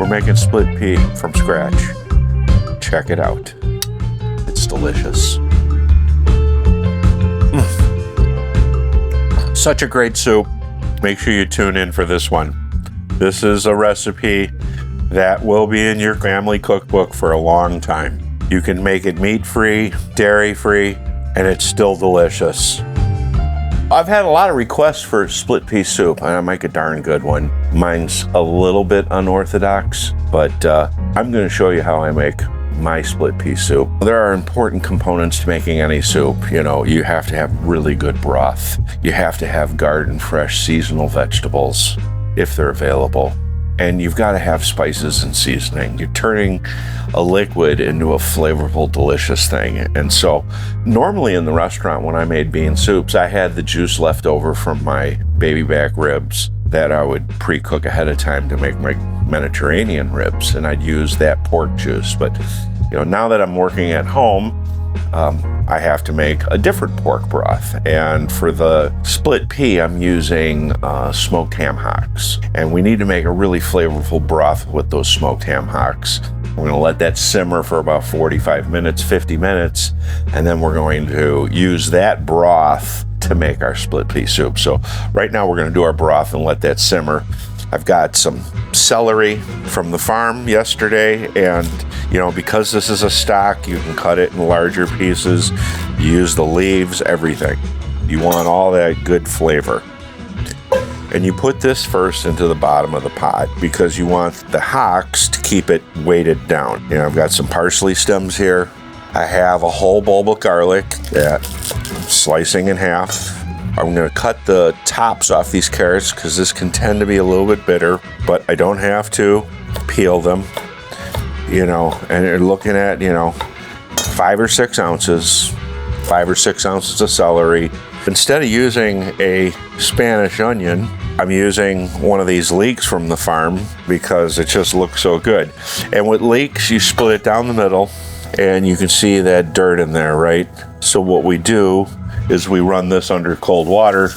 We're making split pea from scratch. Check it out. It's delicious. Such a great soup. Make sure you tune in for this one. This is a recipe that will be in your family cookbook for a long time. You can make it meat-free, dairy-free, and it's still delicious. I've had a lot of requests for split pea soup, and I make a darn good one. Mine's a little bit unorthodox, but I'm going to show you how I make my split pea soup. There are important components to making any soup. You know, you have to have really good broth. You have to have garden fresh seasonal vegetables if they're available. And you've got to have spices and seasoning. You're turning a liquid into a flavorful, delicious thing. And so normally in the restaurant when I made bean soups, I had the juice left over from my baby back ribs that I would pre-cook ahead of time to make my Mediterranean ribs. And I'd use that pork juice. But you know, now that I'm working at home, I have to make a different pork broth. And for the split pea, I'm using smoked ham hocks. And we need to make a really flavorful broth with those smoked ham hocks. We're going to let that simmer for about 45 minutes, 50 minutes, and then we're going to use that broth to make our split pea soup. So right now we're going to do our broth and let that simmer. I've got some celery from the farm yesterday, and you know, because this is a stock, you can cut it in larger pieces, use the leaves, everything. You want all that good flavor. And you put this first into the bottom of the pot because you want the hocks to keep it weighted down. You know, I've got some parsley stems here. I have a whole bulb of garlic that I'm slicing in half. I'm going to cut the tops off these carrots because this can tend to be a little bit bitter, but I don't have to peel them, you know, and you're looking at, you know, 5 or 6 ounces of celery. Instead of using a Spanish onion, I'm using one of these leeks from the farm because it just looks so good. And with leeks, you split it down the middle and you can see that dirt in there, right? So what we do is we run this under cold water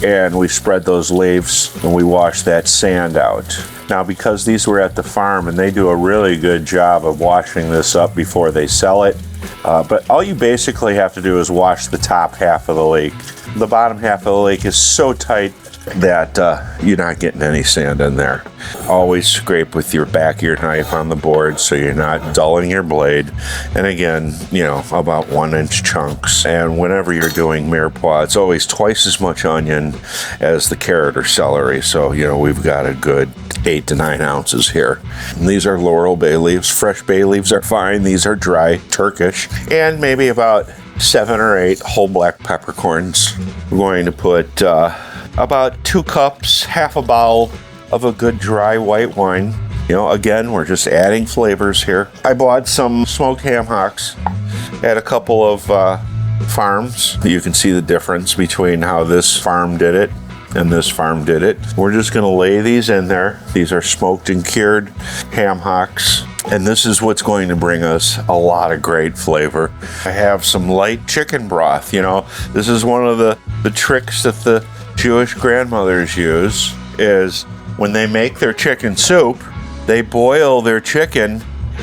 and we spread those leaves and we wash that sand out. Now, because these were at the farm and they do a really good job of washing this up before they sell it, but all you basically have to do is wash the top half of the leek. The bottom half of the leek is so tight that you're not getting any sand in there. Always scrape with your back of your knife on the board so you're not dulling your blade. And again, you know, about 1-inch chunks. And whenever you're doing Mirepoix, it's always twice as much onion as the carrot or celery. So, you know, we've got a good 8 to 9 ounces here. And these are laurel bay leaves. Fresh bay leaves are fine. These are dry Turkish. And maybe about 7 or 8 whole black peppercorns. We're going to put about 2 cups, half a bottle of a good dry white wine. You know, again, we're just adding flavors here. I bought some smoked ham hocks at a couple of farms. You can see the difference between how this farm did it and this farm did it. We're just going to lay these in there. These are smoked and cured ham hocks. And this is what's going to bring us a lot of great flavor. I have some light chicken broth. You know, this is one of the tricks that the Jewish grandmothers use is when they make their chicken soup, they boil their chicken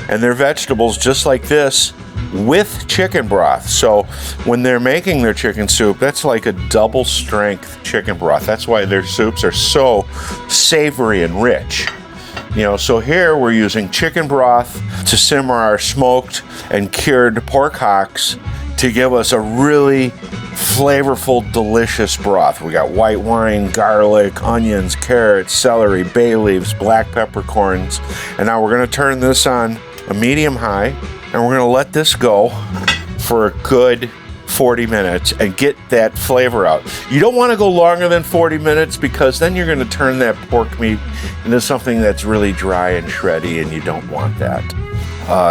and their vegetables just like this with chicken broth. So when they're making their chicken soup, that's like a double strength chicken broth. That's why their soups are so savory and rich. You know, so here we're using chicken broth to simmer our smoked and cured pork hocks to give us a really flavorful, delicious broth. We got white wine, garlic, onions, carrots, celery, bay leaves, black peppercorns. And now we're going to turn this on a medium high and we're going to let this go for a good 40 minutes and get that flavor out. You don't want to go longer than 40 minutes because then you're going to turn that pork meat into something that's really dry and shreddy, and you don't want that.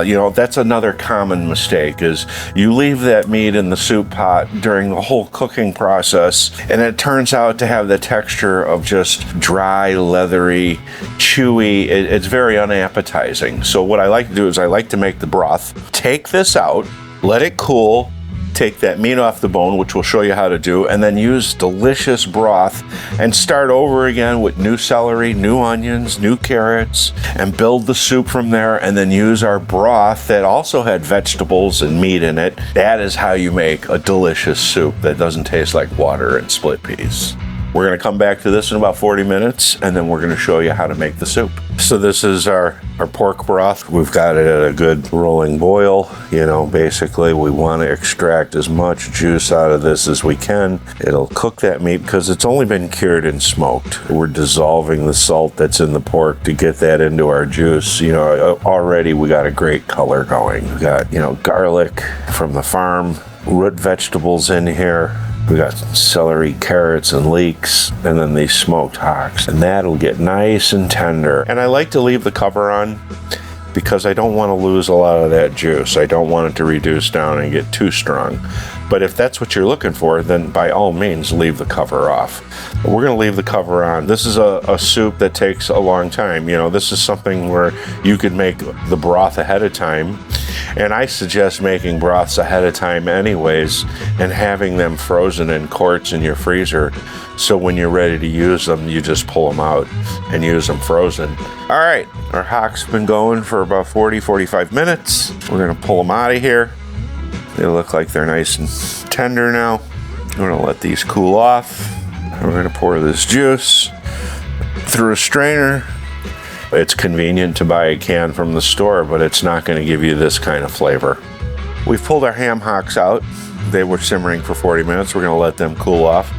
You know, that's another common mistake is you leave that meat in the soup pot during the whole cooking process and it turns out to have the texture of just dry, leathery, chewy. It's very unappetizing. So what I like to do is I like to make the broth, take this out, let it cool, take that meat off the bone, which we'll show you how to do, and then use delicious broth and start over again with new celery, new onions, new carrots, and build the soup from there, and then use our broth that also had vegetables and meat in it. That is how you make a delicious soup that doesn't taste like water and split peas. We're gonna come back to this in about 40 minutes, and then we're gonna show you how to make the soup. So this is our pork broth. We've got it at a good rolling boil. You know, basically we wanna extract as much juice out of this as we can. It'll cook that meat because it's only been cured and smoked. We're dissolving the salt that's in the pork to get that into our juice. You know, already we got a great color going. We got, you know, garlic from the farm, root vegetables in here. We got celery, carrots, and leeks, and then these smoked hocks. And that'll get nice and tender. And I like to leave the cover on because I don't want to lose a lot of that juice. I don't want it to reduce down and get too strong. But if that's what you're looking for, then by all means, leave the cover off. But we're gonna leave the cover on. This is a soup that takes a long time. You know, this is something where you could make the broth ahead of time. And I suggest making broths ahead of time anyways, and having them frozen in quarts in your freezer. So when you're ready to use them, you just pull them out and use them frozen. All right, our hocks have been going for about 40-45 minutes. We're gonna pull them out of here. They look like they're nice and tender now. We're gonna let these cool off. We're gonna pour this juice through a strainer. It's convenient to buy a can from the store, but it's not gonna give you this kind of flavor. We've pulled our ham hocks out. They were simmering for 40 minutes. We're gonna let them cool off.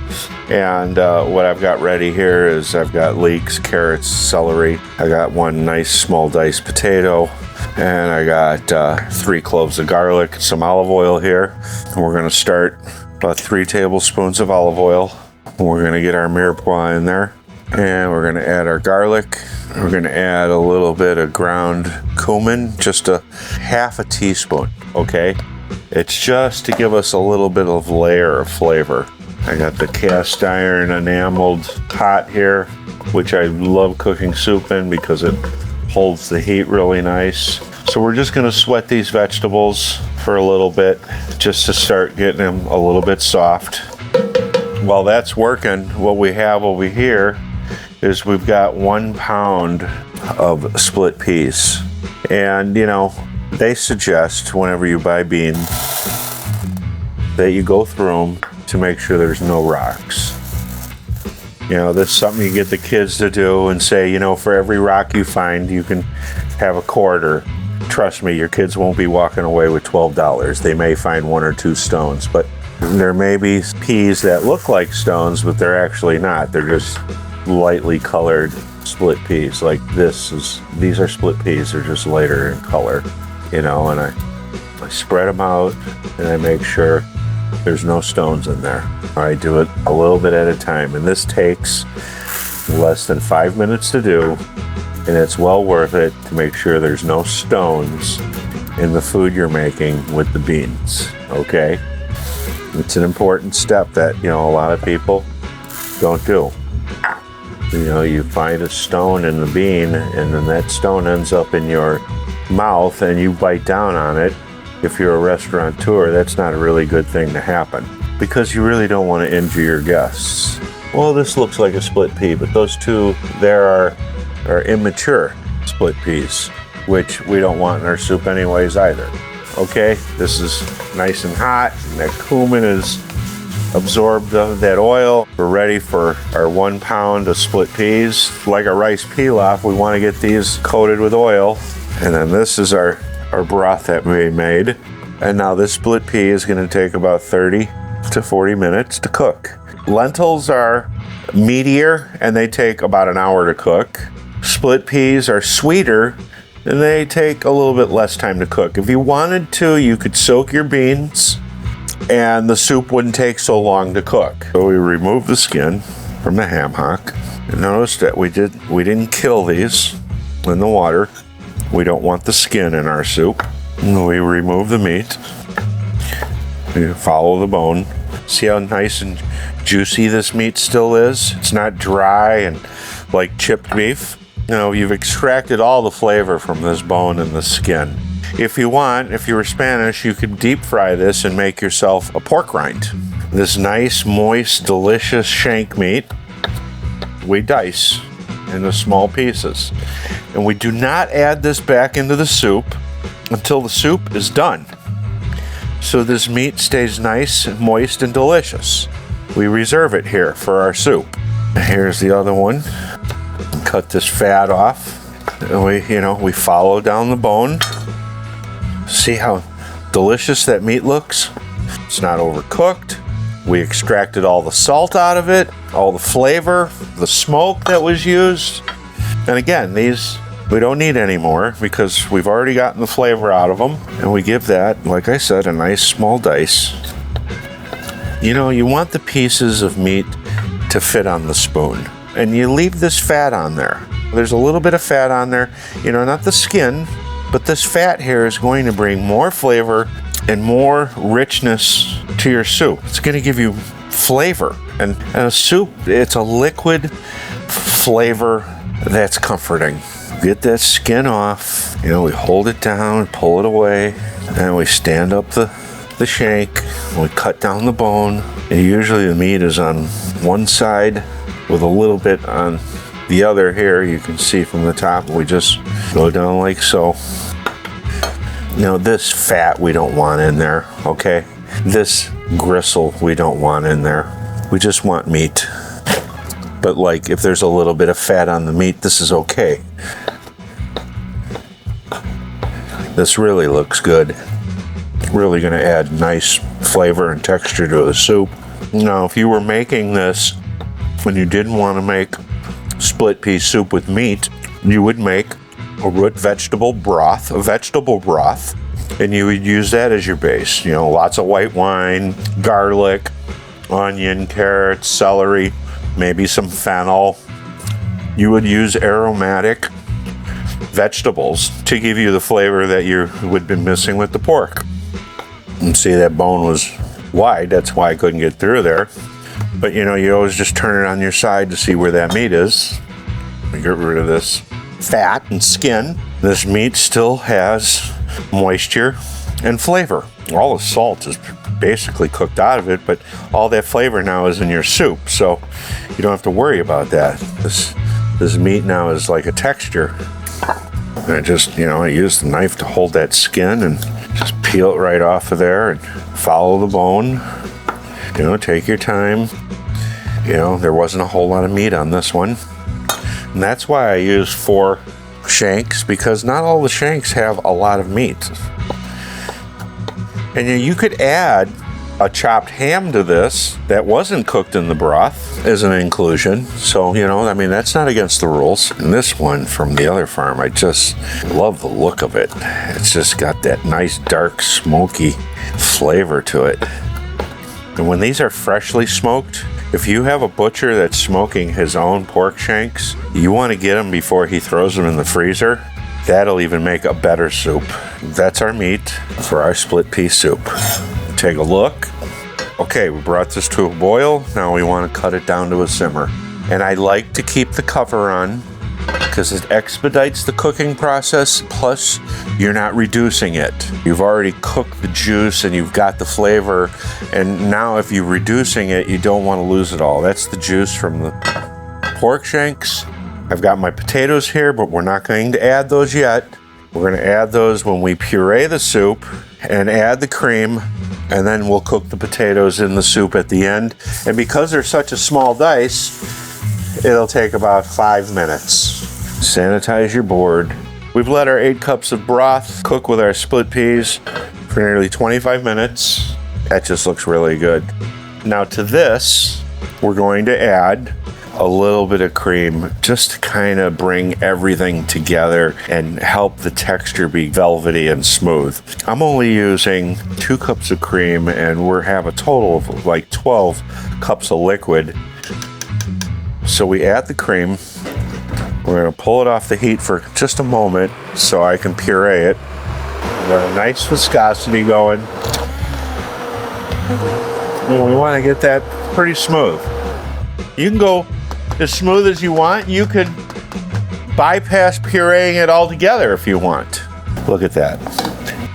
And what I've got ready here is I've got leeks, carrots, celery. I got one nice small diced potato. And I got 3 cloves of garlic, some olive oil here. And we're gonna start about 3 tablespoons of olive oil. We're gonna get our Mirepoix in there. And we're gonna add our garlic. We're gonna add a little bit of ground cumin, just a half a teaspoon, okay? It's just to give us a little bit of layer of flavor. I got the cast iron enameled pot here, which I love cooking soup in because it holds the heat really nice. So we're just gonna sweat these vegetables for a little bit, just to start getting them a little bit soft. While that's working, what we have over here is we've got 1 pound of split peas. And you know, they suggest whenever you buy beans that you go through them to make sure there's no rocks. You know, that's something you get the kids to do and say, you know, for every rock you find, you can have a quarter. Trust me, your kids won't be walking away with $12. They may find 1 or 2 stones, but there may be peas that look like stones, but they're actually not. They're just lightly colored split peas. Like these are split peas. They're just lighter in color, you know, and I spread them out and I make sure there's no stones in there. I do it a little bit at a time, and this takes less than 5 minutes to do, and it's well worth it to make sure there's no stones in the food you're making with the beans, okay? It's an important step that, you know, a lot of people don't do. You know, you find a stone in the bean, and then that stone ends up in your mouth and you bite down on it. If you're a restaurateur, that's not a really good thing to happen, because you really don't want to injure your guests. Well, this looks like a split pea, but those two there are immature split peas, which we don't want in our soup anyways either. Okay, this is nice and hot, and that cumin is absorbed that oil. We're ready for our 1 pound of split peas. Like a rice pilaf, we want to get these coated with oil. And then this is our broth that we made. And now this split pea is going to take about 30 to 40 minutes to cook. Lentils are meatier and they take about an hour to cook. Split peas are sweeter and they take a little bit less time to cook. If you wanted to, you could soak your beans and the soup wouldn't take so long to cook. So we remove the skin from the ham hock. And notice that we didn't kill these in the water. We don't want the skin in our soup. And we remove the meat. We follow the bone. See how nice and juicy this meat still is? It's not dry and like chipped beef. No, you've extracted all the flavor from this bone and the skin. If you want, if you were Spanish, you could deep fry this and make yourself a pork rind. This nice, moist, delicious shank meat, we dice into small pieces. And we do not add this back into the soup until the soup is done. So this meat stays nice, moist, and delicious. We reserve it here for our soup. Here's the other one. Cut this fat off. And we follow down the bone. See how delicious that meat looks? It's not overcooked. We extracted all the salt out of it, all the flavor, the smoke that was used. And again, these we don't need anymore because we've already gotten the flavor out of them. And we give that, like I said, a nice small dice. You want the pieces of meat to fit on the spoon. And you leave this fat on there. There's a little bit of fat on there, not the skin, but this fat here is going to bring more flavor and more richness to your soup. It's going to give you flavor. And a soup, it's a liquid flavor that's comforting. Get that skin off, we hold it down, pull it away, and we stand up the shank, and we cut down the bone. And usually the meat is on one side with a little bit on the other here. You can see from the top, we just go down like so. This fat we don't want in there, okay? This gristle we don't want in there. We just want meat. But like if there's a little bit of fat on the meat, this is okay. This really looks good. Really gonna add nice flavor and texture to the soup. Now, if you were making this when you didn't want to make split pea soup with meat, you would make a root vegetable broth, and you would use that as your base. Lots of white wine, garlic, onion, carrots, celery, maybe some fennel. You would use aromatic vegetables to give you the flavor that you would be missing with the pork. And see, that bone was wide, that's why I couldn't get through there. But you always just turn it on your side to see where that meat is. Get rid of this fat and skin. This meat still has moisture and flavor. All the salt is basically cooked out of it, but all that flavor now is in your soup, so you don't have to worry about that. This meat now is like a texture. And I just, I use the knife to hold that skin and just peel it right off of there and follow the bone. Take your time. There wasn't a whole lot of meat on this one. And that's why I used 4 shanks, because not all the shanks have a lot of meat. And you could add a chopped ham to this that wasn't cooked in the broth as an inclusion. So, that's not against the rules. And this one from the other farm, I just love the look of it. It's just got that nice, dark, smoky flavor to it. And when these are freshly smoked, if you have a butcher that's smoking his own pork shanks, you want to get them before he throws them in the freezer. That'll even make a better soup. That's our meat for our split pea soup. Take a look. Okay, we brought this to a boil. Now we want to cut it down to a simmer. And I like to keep the cover on because it expedites the cooking process, plus you're not reducing it. You've already cooked the juice and you've got the flavor, and now if you're reducing it, you don't want to lose it all. That's the juice from the pork shanks. I've got my potatoes here, but we're not going to add those yet. We're going to add those when we puree the soup and add the cream, and then we'll cook the potatoes in the soup at the end. And because they're such a small dice, it'll take about 5 minutes. Sanitize your board. We've let our 8 cups of broth cook with our split peas for nearly 25 minutes. That just looks really good. Now to this, we're going to add a little bit of cream just to kind of bring everything together and help the texture be velvety and smooth. I'm only using 2 cups of cream, and we have a total of like 12 cups of liquid. So we add the cream. We're going to pull it off the heat for just a moment so I can puree it. We got a nice viscosity going. And we want to get that pretty smooth. You can go as smooth as you want. You could bypass pureeing it altogether if you want. Look at that.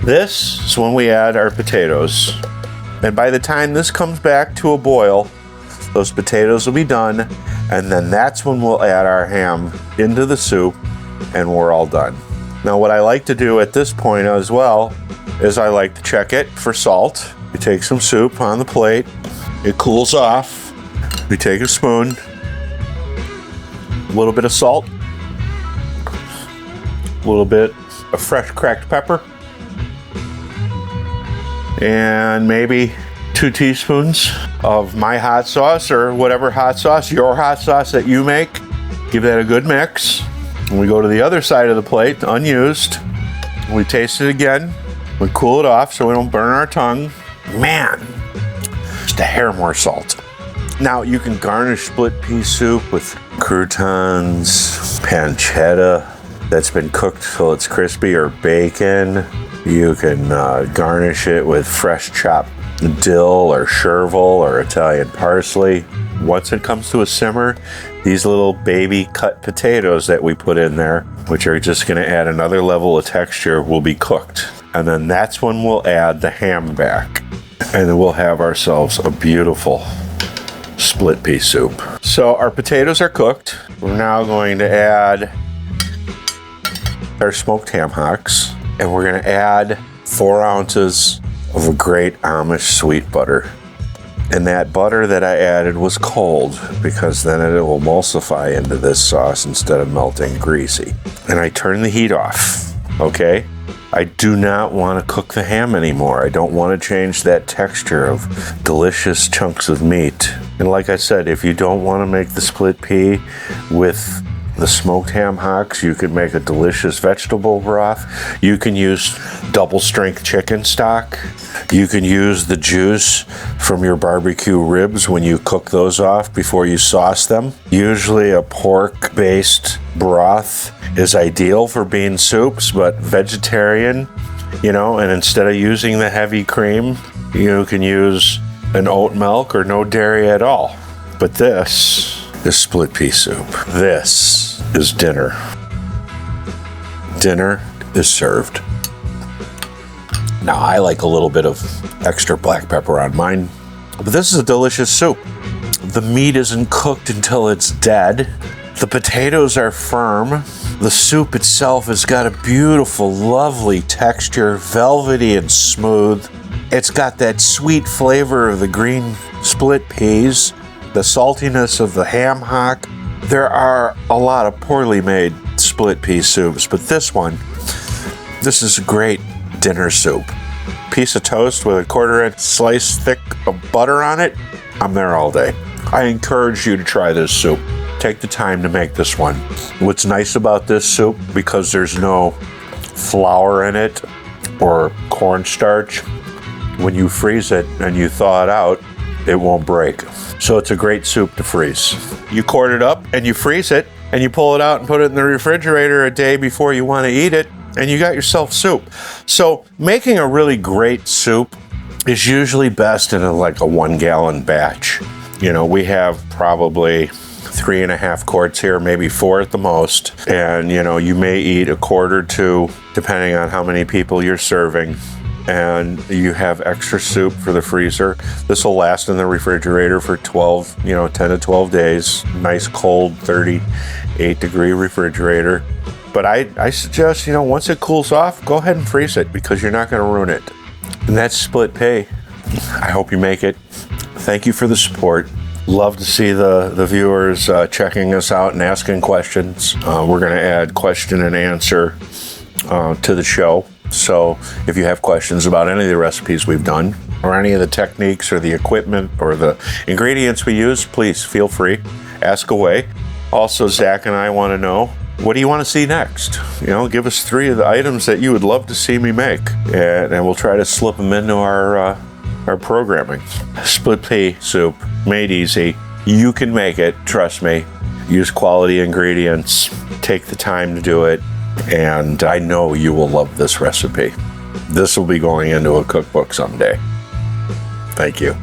This is when we add our potatoes. And by the time this comes back to a boil, those potatoes will be done, and then that's when we'll add our ham into the soup, and we're all done. Now, what I like to do at this point as well is I like to check it for salt. You take some soup on the plate, it cools off. We take a spoon, a little bit of salt, a little bit of fresh cracked pepper, and maybe 2 teaspoons of my hot sauce or whatever hot sauce, your hot sauce that you make. Give that a good mix. And we go to the other side of the plate, unused. We taste it again. We cool it off so we don't burn our tongue. Man, just a hair more salt. Now you can garnish split pea soup with croutons, pancetta that's been cooked till it's crispy, or bacon. You can garnish it with fresh chopped dill or chervil or Italian parsley. Once it comes to a simmer, these little baby cut potatoes that we put in there, which are just going to add another level of texture, will be cooked. And then that's when we'll add the ham back. And then we'll have ourselves a beautiful split pea soup. So our potatoes are cooked. We're now going to add our smoked ham hocks, and we're going to add 4 ounces of a great Amish sweet butter. And that butter that I added was cold, because then it will emulsify into this sauce instead of melting greasy. And I turn the heat off, okay? I do not want to cook the ham anymore. I don't want to change that texture of delicious chunks of meat. And like I said, if you don't want to make the split pea with the smoked ham hocks, you could make a delicious vegetable broth. You can use double strength chicken stock. You can use the juice from your barbecue ribs when you cook those off before you sauce them. Usually a pork-based broth is ideal for bean soups, but vegetarian, and instead of using the heavy cream, you can use an oat milk or no dairy at all. But this is split pea soup. This is dinner. Dinner is served. Now, I like a little bit of extra black pepper on mine, but this is a delicious soup. The meat isn't cooked until it's dead. The potatoes are firm. The soup itself has got a beautiful, lovely texture, velvety and smooth. It's got that sweet flavor of the green split peas, the saltiness of the ham hock. There are a lot of poorly made split pea soups, but this is a great dinner soup. Piece of toast with a 1/4-inch slice thick of butter on it. I'm there all day. I encourage you to try this soup. Take the time to make this one. What's nice about this soup, because there's no flour in it or cornstarch, when you freeze it and you thaw it out, it won't break. So it's a great soup to freeze. You quart it up and you freeze it, and you pull it out and put it in the refrigerator a day before you want to eat it, and you got yourself soup. So making a really great soup is usually best in a 1-gallon batch. We have probably 3.5 quarts here, maybe 4 at the most. And you may eat a quart or 2, depending on how many people you're serving. And you have extra soup for the freezer. This will last in the refrigerator for 10 to 12 days. Nice cold 38-degree refrigerator. But I suggest, once it cools off, go ahead and freeze it, because you're not going to ruin it. And that's split pea. I hope you make it. Thank you for the support. Love to see the viewers checking us out and asking questions. We're going to add question and answer to the show. So if you have questions about any of the recipes we've done, or any of the techniques or the equipment or the ingredients we use, please feel free, ask away. Also, Zach and I want to know, what do you want to see next? Give us 3 of the items that you would love to see me make, and we'll try to slip them into our programming. Split pea soup, made easy. You can make it, trust me. Use quality ingredients, take the time to do it, and I know you will love this recipe. This will be going into a cookbook someday. Thank you.